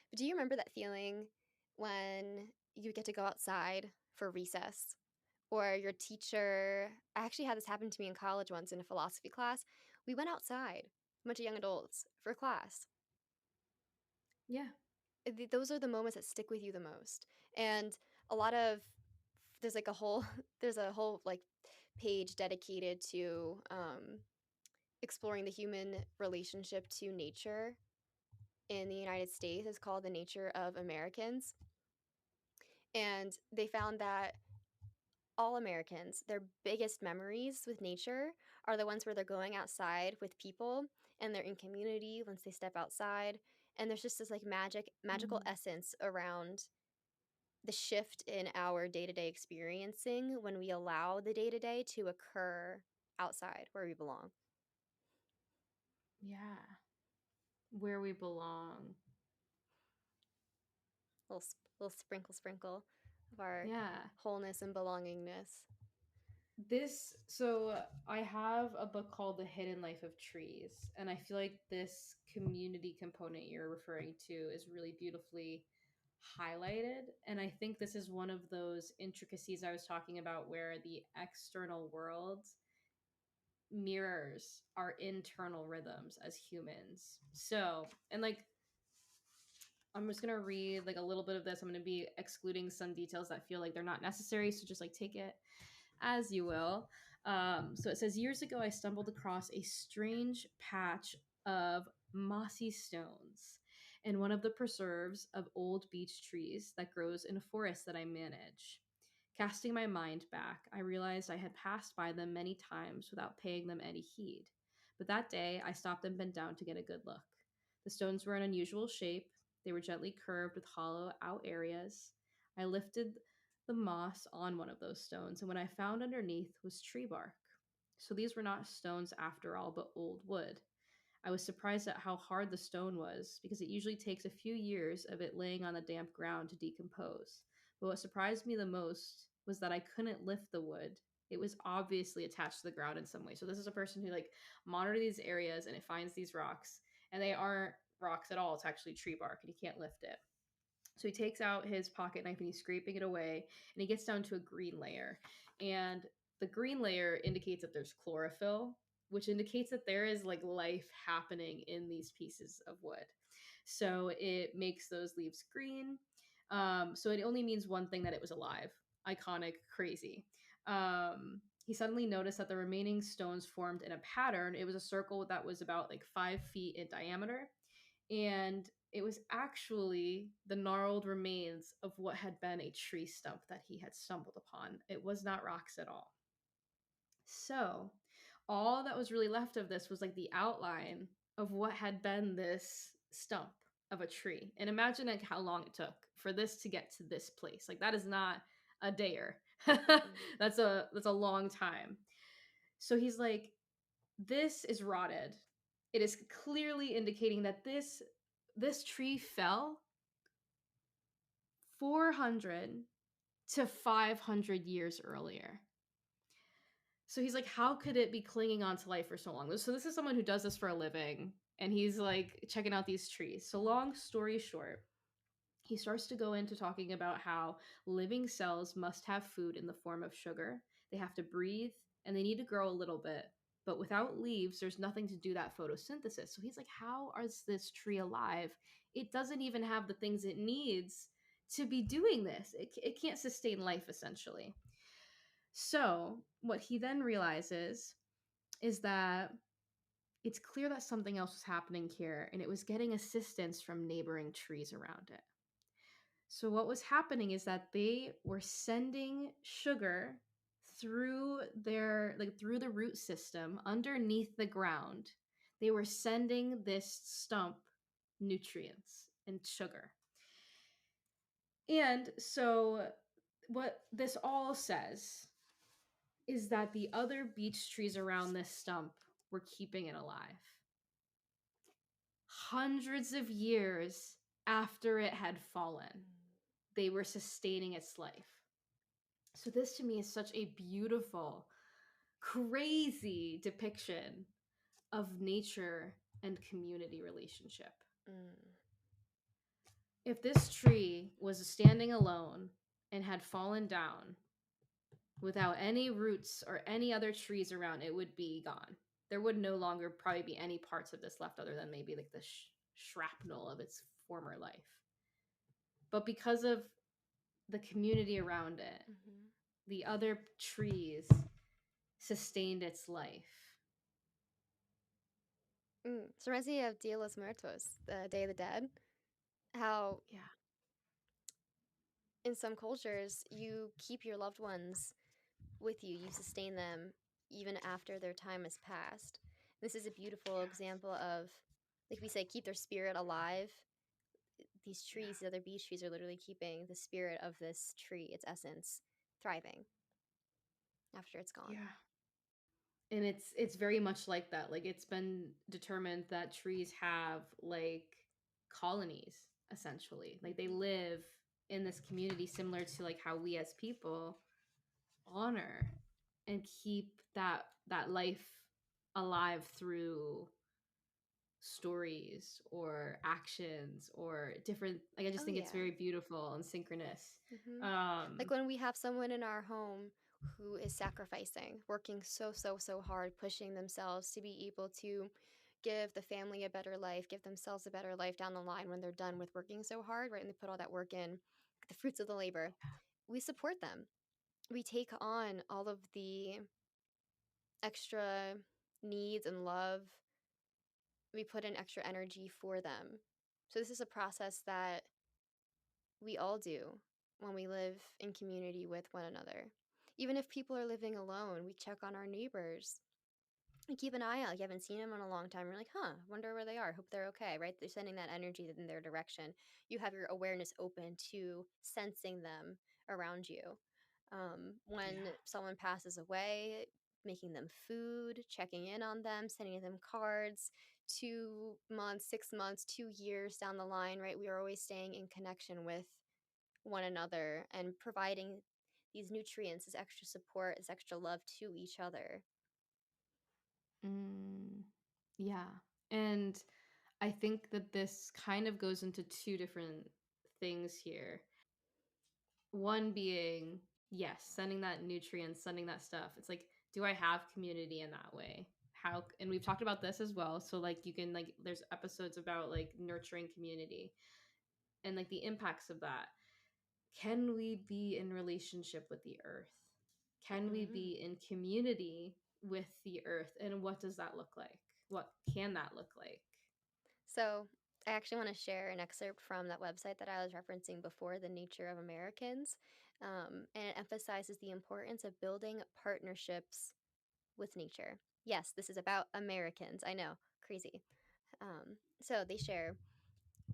but do you remember that feeling when you get to go outside for recess? Or your teacher, I actually had this happen to me in college once in a philosophy class. We went outside, a bunch of young adults, for class. Yeah. Those are the moments that stick with you the most. And a lot of there's like a whole there's a whole like page dedicated to exploring the human relationship to nature in the United States. It's called The Nature of Americans. And they found that all Americans, their biggest memories with nature are the ones where they're going outside with people and they're in community once they step outside. And there's just this like magical Mm. essence around the shift in our day-to-day experiencing when we allow the day-to-day to occur outside where we belong. Yeah. Where we belong. Little sprinkle of our Yeah. wholeness and belongingness. I have a book called The Hidden Life of Trees, and I feel like this community component you're referring to is really beautifully highlighted. And I think this is one of those intricacies I was talking about where the external world mirrors our internal rhythms as humans. So, and like I'm just gonna read like a little bit of this. I'm gonna be excluding some details that feel like they're not necessary. So just like take it as you will. So it says, years ago, I stumbled across a strange patch of mossy stones in one of the preserves of old beech trees that grows in a forest that I manage. Casting my mind back, I realized I had passed by them many times without paying them any heed. But that day, I stopped and bent down to get a good look. The stones were an unusual shape. They were gently curved with hollow out areas. I lifted the moss on one of those stones, and what I found underneath was tree bark. So these were not stones after all, but old wood. I was surprised at how hard the stone was, because it usually takes a few years of it laying on the damp ground to decompose. But what surprised me the most was that I couldn't lift the wood. It was obviously attached to the ground in some way. So this is a person who like monitors these areas and it finds these rocks, and they aren't rocks at all. It's actually tree bark, and he can't lift it. So he takes out his pocket knife and he's scraping it away, and he gets down to a green layer. And the green layer indicates that there's chlorophyll, which indicates that there is like life happening in these pieces of wood. So it makes those leaves green. So it only means one thing, that it was alive. Iconic, crazy. He suddenly noticed that the remaining stones formed in a pattern. It was a circle that was about like 5 feet in diameter, and it was actually the gnarled remains of what had been a tree stump that he had stumbled upon. It was not rocks at all. So, all that was really left of this was like the outline of what had been this stump of a tree. And imagine like how long it took for this to get to this place. Like that is not a dayer. Mm-mm. That's a long time. So he's like, this is rotted. It is clearly indicating that this tree fell 400 to 500 years earlier. So he's like, how could it be clinging on to life for so long? So this is someone who does this for a living, and he's like checking out these trees. So long story short, he starts to go into talking about how living cells must have food in the form of sugar. They have to breathe and they need to grow a little bit. But without leaves, there's nothing to do that photosynthesis. So he's like, how is this tree alive? It doesn't even have the things it needs to be doing this. It can't sustain life, essentially. So what he then realizes is that it's clear that something else was happening here, and it was getting assistance from neighboring trees around it. So what was happening is that they were sending sugar through through the root system underneath the ground. They were sending this stump nutrients and sugar. And so what this all says is that the other beech trees around this stump were keeping it alive. Hundreds of years after it had fallen, they were sustaining its life. So this to me is such a beautiful, crazy depiction of nature and community relationship. Mm. If this tree was standing alone and had fallen down without any roots or any other trees around, it would be gone. There would no longer probably be any parts of this left other than maybe like the shrapnel of its former life. But because of the community around it, Hmm. the other trees sustained its life. So it reminds me of Dia los Muertos, the Day of the Dead. How Yeah. in some cultures you keep your loved ones with you, you sustain them even after their time has passed. This is a beautiful Yes. example of, like we say, keep their spirit alive. These Yeah. trees, the other beech trees, are literally keeping the spirit of this tree, its essence, thriving after it's gone. Yeah. And it's very much like that. Like it's been determined that trees have like colonies essentially. Like they Hmm. live in this community similar to like how we as people honor and keep that life alive through stories or actions or different, like I just Oh, think it's yeah. very beautiful and synchronous. Hmm. Like um when we have someone in our home who is sacrificing, working so, so, so hard, pushing themselves to be able to give the family a better life, give themselves a better life down the line when they're done with working so hard, right? And they put all that work in, the fruits of the labor. We support them. We take on all of the extra needs and love. We put in extra energy for them. So this is a process that we all do when we live in community with one another. Even if people are living alone, we check on our neighbors. We keep an eye out. You haven't seen them in a long time. You're like, huh, wonder where they are. Hope they're okay, right? They're sending that energy in their direction. You have your awareness open to sensing them around you. When yeah. someone passes away, making them food, checking in on them, sending them cards. 2 months, 6 months, 2 years down the line, right? We are always staying in connection with one another and providing these nutrients, this extra support, this extra love to each other. Mm, yeah. And I think that this kind of goes into two different things here. One being, yes, sending that nutrients, sending that stuff. It's like, do I have community in that way? How, and we've talked about this as well. So like you can like there's episodes about like nurturing community and like the impacts of that. Can we be in relationship with the earth? Can we Mm. be in community with the earth? And what does that look like? What can that look like? So, I actually want to share an excerpt from that website that I was referencing before, The Nature of Americans. And it emphasizes the importance of building partnerships with nature. Yes, this is about Americans. I know, crazy. So, they share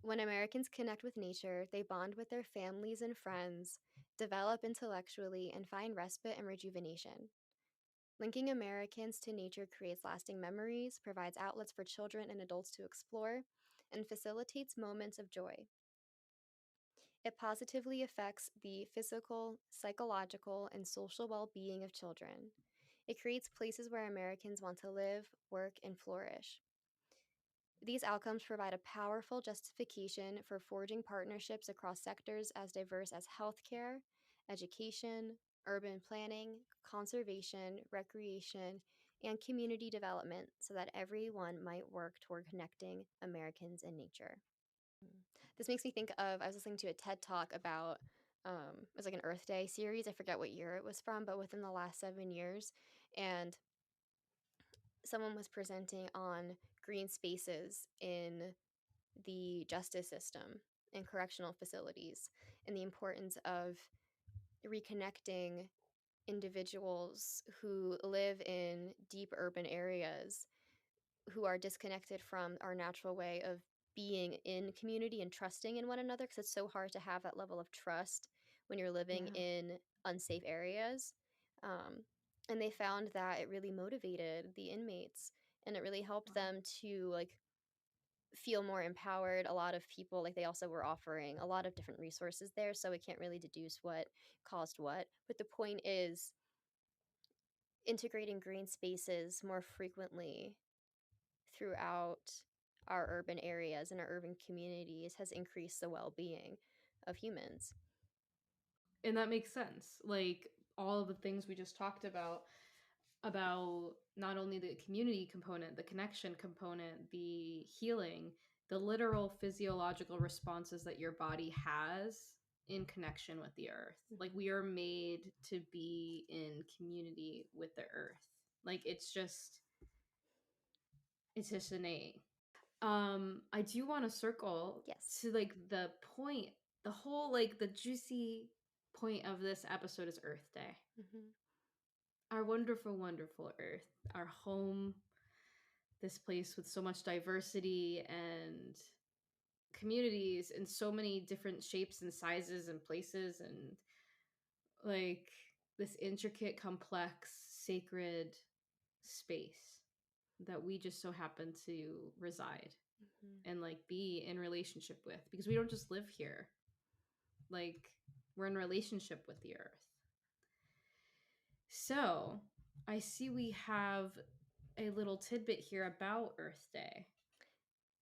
when Americans connect with nature, they bond with their families and friends, develop intellectually, and find respite and rejuvenation. Linking Americans to nature creates lasting memories, provides outlets for children and adults to explore, and facilitates moments of joy. It positively affects the physical, psychological, and social well being of children. It creates places where Americans want to live, work, and flourish. These outcomes provide a powerful justification for forging partnerships across sectors as diverse as healthcare, education, urban planning, conservation, recreation, and community development so that everyone might work toward connecting Americans and nature. This makes me think of I was listening to a TED talk about it was like an Earth Day series. I forget what year it was from, but within the last 7 years. And someone was presenting on green spaces in the justice system and correctional facilities and the importance of reconnecting individuals who live in deep urban areas who are disconnected from our natural way of being in community and trusting in one another because it's so hard to have that level of trust when you're living Yeah. in unsafe areas. Um, and they found that it really motivated the inmates and it really helped Wow. them to like feel more empowered. A lot of people, like they also were offering a lot of different resources there, so we can't really deduce what caused what. But the point is integrating green spaces more frequently throughout our urban areas and our urban communities has increased the well-being of humans. And that makes sense. Like all of the things we just talked about not only the community component, the connection component, the healing, the literal physiological responses that your body has in connection with the earth. Like Mhm. we are made to be in community with the earth. Like it's just innate. I do want to circle Yes. to like the point, the whole like the juicy point of this episode is Earth Day. Mhm. Our wonderful, wonderful Earth, our home, this place with so much diversity and communities in so many different shapes and sizes and places and like this intricate, complex, sacred space that we just so happen to reside Mhm. and like be in relationship with because we don't just live here. Like we're in relationship with the earth. So I see we have a little tidbit here about Earth Day.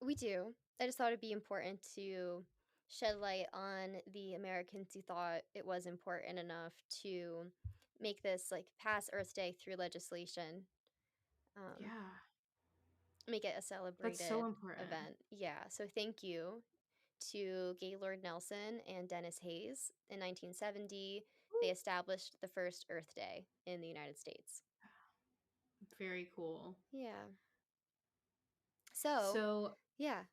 We do. I just thought it'd be important to shed light on the Americans who thought it was important enough to make this, like, pass Earth Day through legislation, um, Yeah, make it a that's so celebrated important. event. Yeah, so thank you to Gaylord Nelson and Dennis Hayes. In 1970, they established the first Earth Day in the United States. Very cool. Yeah. So, So, yeah,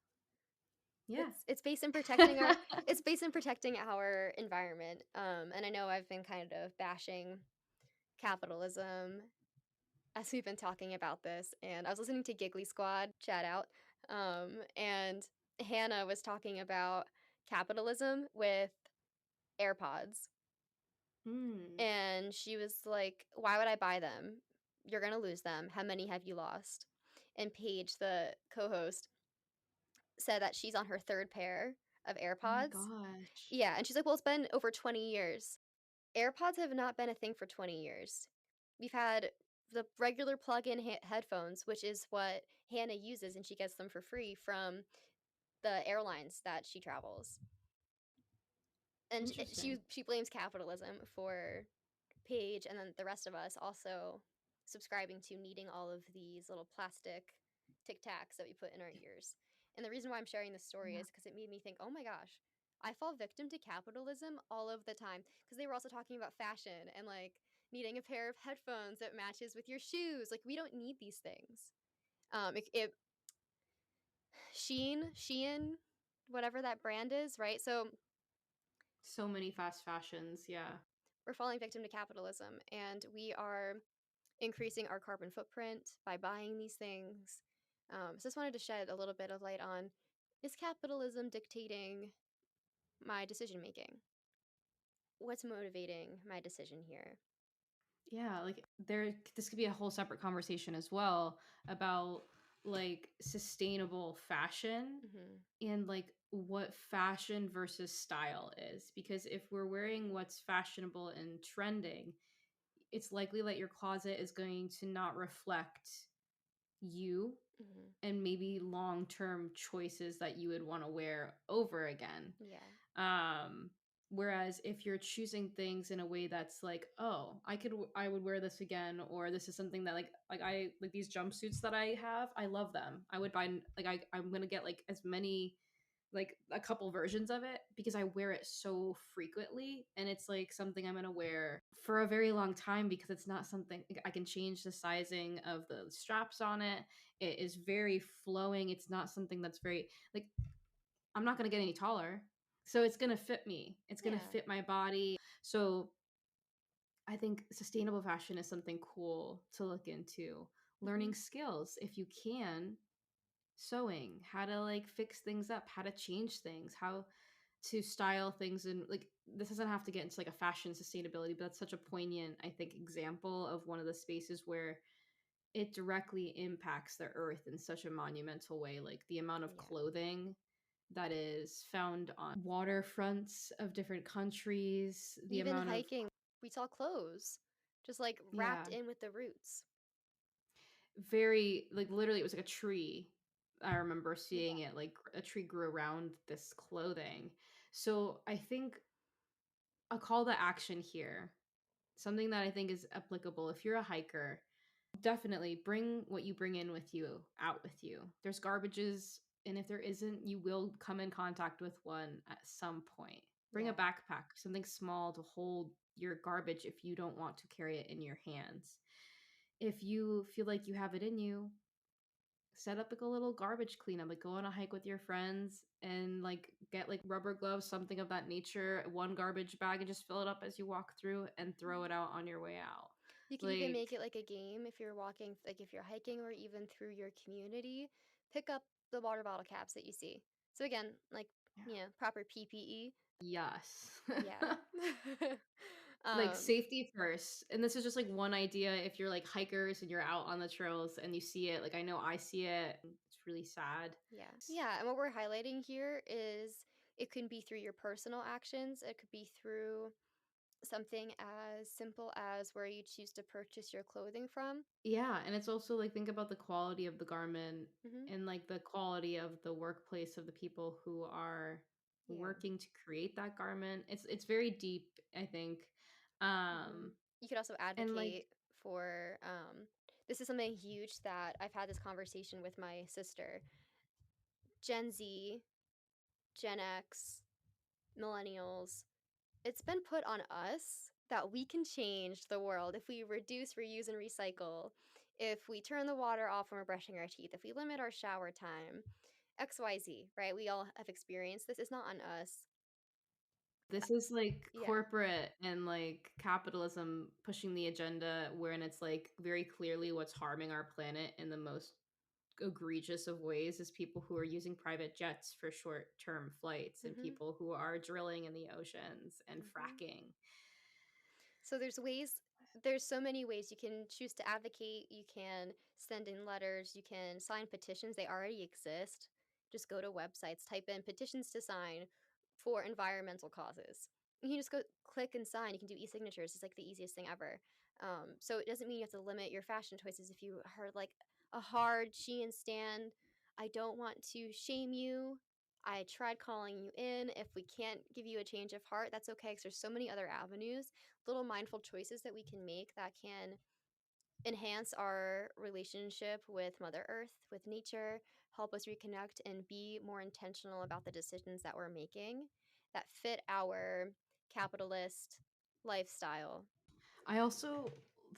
yeah. it's based in protecting our it's based in protecting our environment, and I know I've been kind of bashing capitalism as we've been talking about this, and I was listening to Giggly Squad, shout out, and Hannah was talking about capitalism with AirPods, Mm, and she was like, "Why would I buy them? You're gonna lose them. How many have you lost?" And Paige, the co-host, said that she's on her 3rd pair of oh my AirPods. gosh. Yeah, and she's like, "Well, it's been over 20 years." AirPods have not been a thing for 20 years. We've had the regular plug-in headphones, which is what Hannah uses, and she gets them for free from the airlines that she travels. And Interesting. she blames capitalism for Paige and then the rest of us also subscribing to needing all of these little plastic Tic Tacs that we put in our ears. And the reason why I'm sharing this story Yeah. is because it made me think, oh my gosh, I fall victim to capitalism all of the time. Because they were also talking about fashion and like needing a pair of headphones that matches with your shoes. Like we don't need these things. It Shein, whatever that brand is, right? So So many fast fashions. Yeah. we're falling victim to capitalism, and we are increasing our carbon footprint by buying these things. So just wanted to shed a little bit of light on, is capitalism dictating my decision making? What's motivating my decision here? Yeah, like this could be a whole separate conversation as well about like sustainable fashion Hmm. and like what fashion versus style is because if we're wearing what's fashionable and trending, it's likely that your closet is going to not reflect you Hmm. and maybe long-term choices that you would want to wear over again. Yeah. Um whereas if you're choosing things in a way that's like, oh, I would wear this again, or this is something that like I like these jumpsuits that I have, I love them. I would buy like I'm going to get like as many like a couple versions of it because I wear it so frequently and it's like something I'm going to wear for a very long time because it's not something like, I can change the sizing of the straps on it. It is very flowing. It's not something that's very like I'm not going to get any taller. So it's going to fit me. It's going to Yeah. fit my body. So I think sustainable fashion is something cool to look into. Hmm. Learning skills if you can, sewing, how to like fix things up, how to change things, how to style things, and like this doesn't have to get into like a fashion sustainability, but that's such a poignant, I think, example of one of the spaces where it directly impacts the earth in such a monumental way. Like the amount of Yeah. clothing that is found on waterfronts of different countries, the Even amount of hiking, we saw clothes just like wrapped yeah, in with the roots. very like literally it was like a tree I remember seeing Yeah. it like a tree grew around this clothing. So I think a call to action here, something that I think is applicable if you're a hiker, definitely bring what you bring in with you out with you. There's garbages, and if there isn't, you will come in contact with one at some point. Bring a Yeah. backpack, something small to hold your garbage if you don't want to carry it in your hands. If you feel like you have it in you, set up like a little garbage cleanup, like go on a hike with your friends and like get like rubber gloves, something of that nature, one garbage bag, and just fill it up as you walk through and throw it out on your way out. You could even make Like, it like a game if you're walking, like if you're hiking or even through your community, pick up the water bottle caps that you see. So again, like, yeah. proper PPE. Yes. Yeah. Like um, safety first. And this is just like one idea if you're like hikers and you're out on the trails and you see it. Like I know I see it. It's really sad. yeah. Yeah, and what we're highlighting here is it can be through your personal actions, it could be through something as simple as where you choose to purchase your clothing from. Yeah, and it's also like think about the quality of the garment Mhm. and like the quality of the workplace of the people who are Yeah. working to create that garment. It's very deep, I think. Mhm. Um You could also and like advocate for, this is something huge that I've had this conversation with my sister. Gen Z, Gen X, millennials, it's been put on us that we can change the world if we reduce, reuse, and recycle, if we turn the water off when we're brushing our teeth, if we limit our shower time, XYZ, right? We all have experienced this. It's not on us. this is like Yeah. corporate and like capitalism pushing the agenda wherein it's like very clearly what's harming our planet in the most egregious of ways is people who are using private jets for short-term flights and Hmm. people who are drilling in the oceans and Hmm. fracking. So there's so many ways you can choose to advocate, you can send in letters, you can sign petitions, they already exist. Just go to websites, type in petitions to sign for environmental causes. You can just go click and sign. You can do e-signatures. It's like the easiest thing ever. So it doesn't mean you have to limit your fashion choices if you are like a hard Shein stan. I don't want to shame you. I tried calling you in. If we can't give you a change of heart, that's okay because there's so many other avenues, little mindful choices that we can make that can enhance our relationship with Mother Earth, with nature, help us reconnect and be more intentional about the decisions that we're making that fit our capitalist lifestyle. I also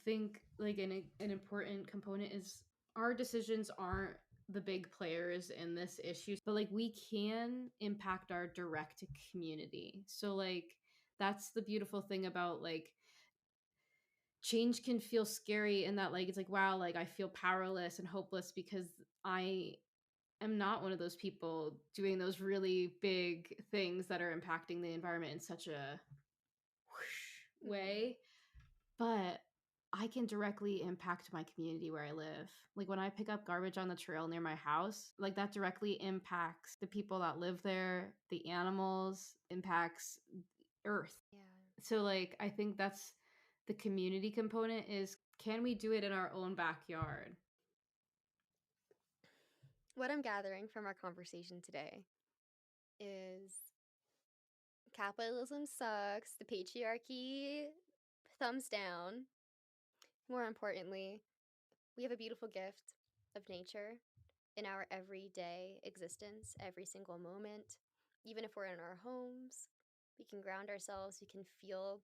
think like an important component is our decisions aren't the big players in this issue, but like we can impact our direct community. So like that's the beautiful thing about like change can feel scary in that like it's like wow, like I feel powerless and hopeless because I am not one of those people doing those really big things that are impacting the environment in such a whoosh Mm, way. But I can directly impact my community where I live. Like when I pick up garbage on the trail near my house, like that directly impacts the people that live there, the animals, impacts earth. yeah. So like I think that's the community component is can we do it in our own backyard? What I'm gathering from our conversation today is capitalism sucks, the patriarchy, thumbs down. More importantly, we have a beautiful gift of nature in our everyday existence, every single moment. Even if we're in our homes, we can ground ourselves, we can feel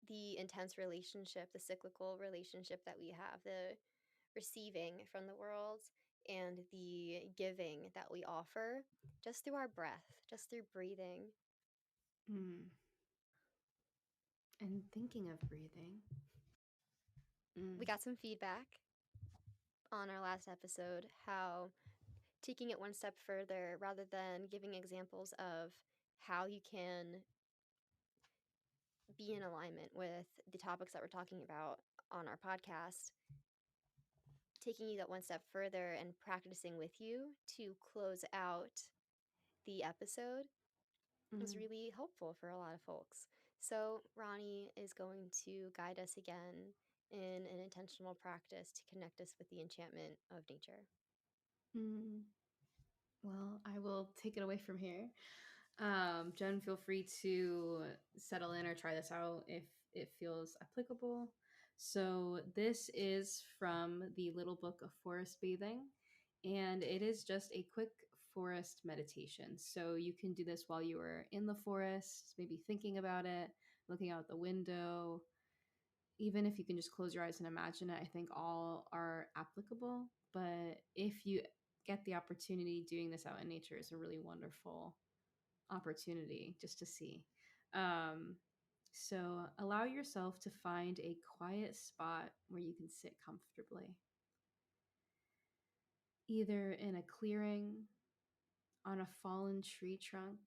the intense relationship, the cyclical relationship that we have, the receiving from the world and the giving that we offer just through our breath, just through breathing. Mm. And thinking of breathing. We Mm. got some feedback on our last episode how taking it one step further rather than giving examples of how you can be in alignment with the topics that we're talking about on our podcast, taking you that one step further and practicing with you to close out the episode was Mm. really helpful for a lot of folks. So, Ronnie is going to guide us again in an intentional practice to connect us with the enchantment of nature. Mm, well, I will take it away from here. Jen, feel free to settle in or try this out if it feels applicable. So, this is from the Little Book of Forest Bathing, and it is just a quick forest meditation. So, you can do this while you are in the forest, maybe thinking about it, looking out the window. Even if you can just close your eyes and imagine it, I think all are applicable. But if you get the opportunity, doing this out in nature is a really wonderful opportunity just to see. Um, so allow yourself to find a quiet spot where you can sit comfortably, either in a clearing, on a fallen tree trunk,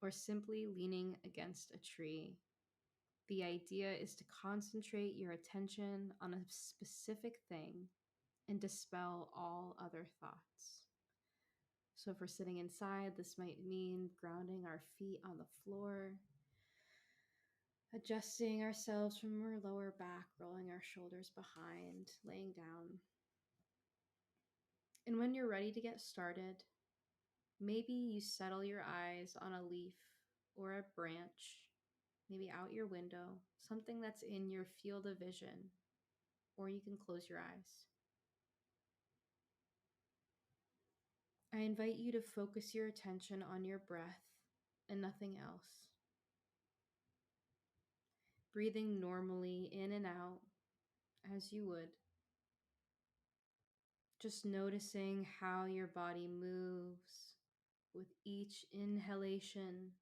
or simply leaning against a tree. The idea is to concentrate your attention on a specific thing and dispel all other thoughts. So, if we're sitting inside, this might mean grounding our feet on the floor, adjusting ourselves from our lower back, rolling our shoulders behind, laying down. And when you're ready to get started, maybe you settle your eyes on a leaf or a branch, maybe out your window, something that's in your field of vision, or you can close your eyes. I invite you to focus your attention on your breath and nothing else. Breathing normally in and out as you would. Just noticing how your body moves with each inhalation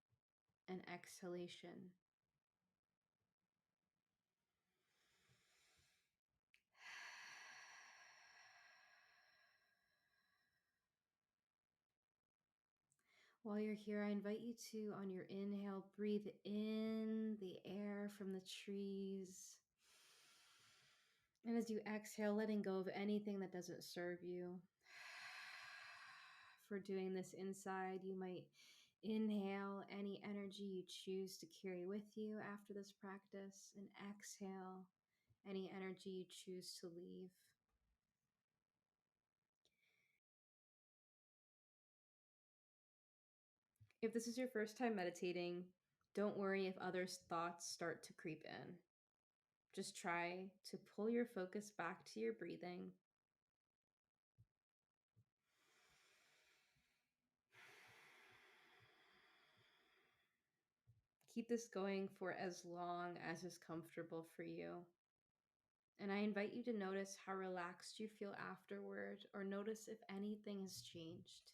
and exhalation. While you're here, I invite you to, on your inhale, breathe in the air from the trees. And as you exhale, letting go of anything that doesn't serve you. For doing this inside, you might inhale any energy you choose to carry with you after this practice, and exhale any energy you choose to leave. If this is your first time meditating, don't worry if other thoughts start to creep in. Just try to pull your focus back to your breathing. Keep this going for as long as is comfortable for you. And I invite you to notice how relaxed you feel afterward, or notice if anything has changed.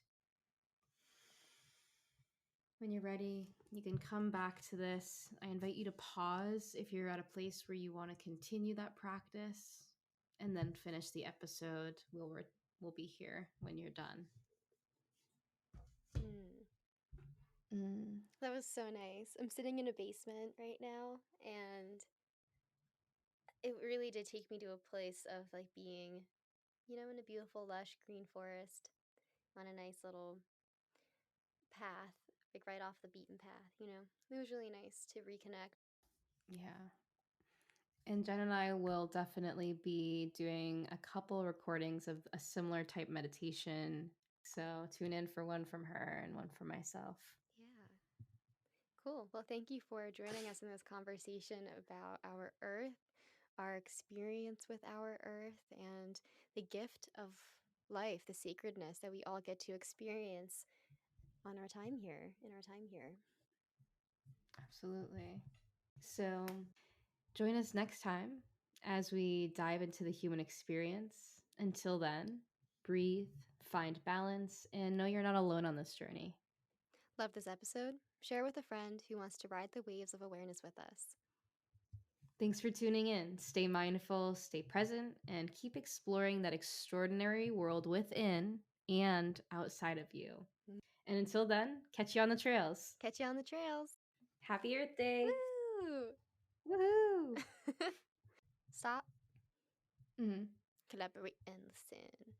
When you're ready, you can come back to this. I invite you to pause if you're at a place where you want to continue that practice, and then finish the episode. We'll be here when you're done. Mm. Mm. That was so nice. I'm sitting in a basement right now, and it really did take me to a place of like being, in a beautiful, lush green forest on a nice little path, like right off the beaten path. It was really nice to reconnect. Yeah. And Jen and I will definitely be doing a couple recordings of a similar type meditation. So tune in for one from her and one from myself. Yeah. Cool. Well, thank you for joining us in this conversation about our earth, our experience with our earth, and the gift of life, the sacredness that we all get to experience on our time here, in our time here. Absolutely. So join us next time as we dive into the human experience. Until then, breathe, find balance, and know you're not alone on this journey. Love this episode? Share with a friend who wants to ride the waves of awareness with us. Thanks for tuning in. Stay mindful, stay present, and keep exploring that extraordinary world within and outside of you. And until then, catch you on the trails. Catch you on the trails. Happy Earth Day. Woo! Woohoo! Stop. Mm-hmm. Collaborate and listen.